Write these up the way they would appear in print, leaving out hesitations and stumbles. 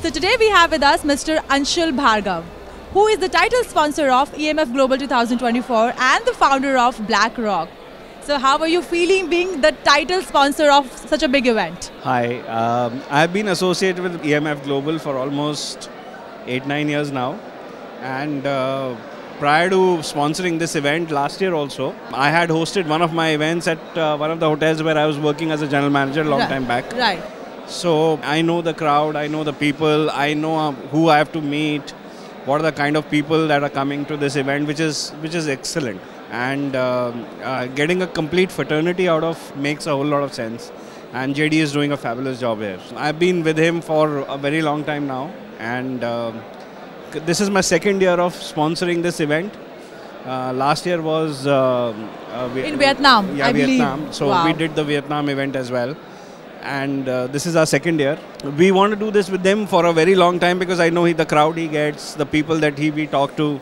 So today we have with us Mr. Anshul Bhargav, who is the title sponsor of EMF Global 2024 and the founder of BlackRock. So how are you feeling being the title sponsor of such a big event? Hi, I've been associated with EMF Global for almost 8-9 years now, and prior to sponsoring this event last year also, I had hosted one of my events at one of the hotels where I was working as a general manager a long time back. Right. So I know the crowd, I know the people, I know who I have to meet, what are the kind of people that are coming to this event, which is excellent. And getting a complete fraternity out of makes a whole lot of sense. And JD is doing a fabulous job here. I've been with him for a very long time now, and this is my second year of sponsoring this event. Last year was in Vietnam, yeah, I Vietnam. believe. So Wow. we did the Vietnam event as well. And this is our second year. We want to do this with them for a very long time because I know the crowd he gets, the people that we talk to,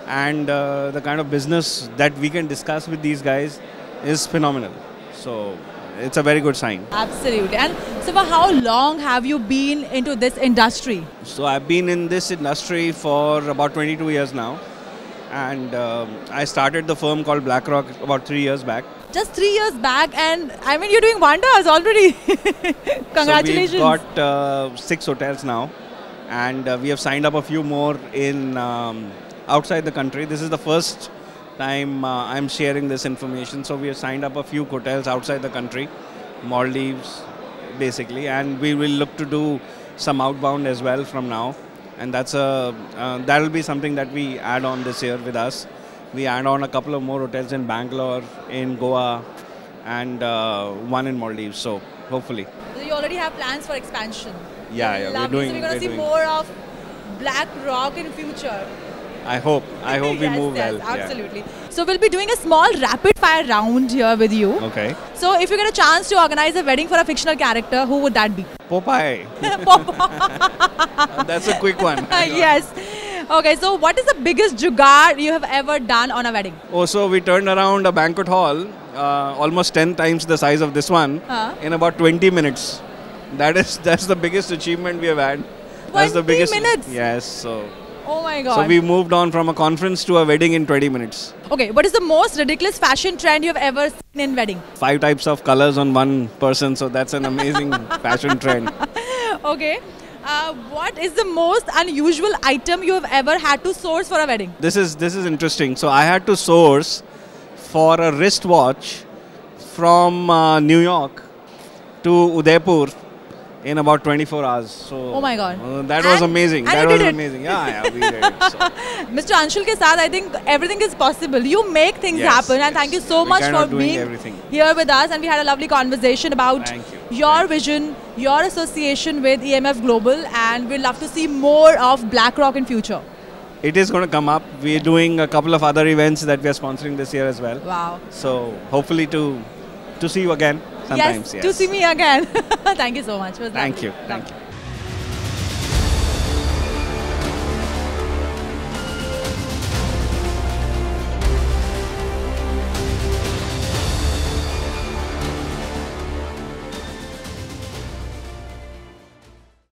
and the kind of business that we can discuss with these guys is phenomenal. So it's a very good sign. Absolutely. And so for how long have you been into this industry? So I've been in this industry for about 22 years now. And I started the firm called BlackRock about 3 years back. Just 3 years back, and I mean, you're doing wonders already. Congratulations. So we've got 6 hotels now, and we have signed up a few more in outside the country. This is the first time I'm sharing this information. So we have signed up a few hotels outside the country, Maldives basically, and we will look to do some outbound as well from now. And that'll be something that we add on this year with us. We add on a couple of more hotels in Bangalore, in Goa, and one in Maldives. So hopefully. So you already have plans for expansion. Yeah, Lovely. we're doing. So we're going to see more of BlackRock in future. I hope we Yes, move yes, well. absolutely. So we'll be doing a small rapid fire round here with you. Okay. So if you get a chance to organize a wedding for a fictional character, who would that be? Popeye. That's a quick one. Yes. Okay, so what is the biggest jugaad you have ever done on a wedding? Oh, so we turned around a banquet hall, almost 10 times the size of this one, in about 20 minutes. That's the biggest achievement we have had. That's the 20 biggest. minutes? Yes. So. Oh my God. So we moved on from a conference to a wedding in 20 minutes. Okay, what is the most ridiculous fashion trend you have ever seen in wedding? 5 types of colors on one person, so that's an amazing fashion trend. Okay. What is the most unusual item you have ever had to source for a wedding? This is interesting. So I had to source for a wristwatch from New York to Udaipur in about 24 hours. So oh my God. That was amazing. And That you was did it. amazing. Yeah, we did it. So. Mr. Anshul ke saath, I think everything is possible. You make things happen, and thank you so much for being here with us. And we had a lovely conversation about your vision, your association with EMF Global, and we'd love to see more of BlackRock in future. It is going to come up. We're doing a couple of other events that we are sponsoring this year as well. Wow. So hopefully to see you again sometimes. Yes, to see me again. Thank you so much. Thank you.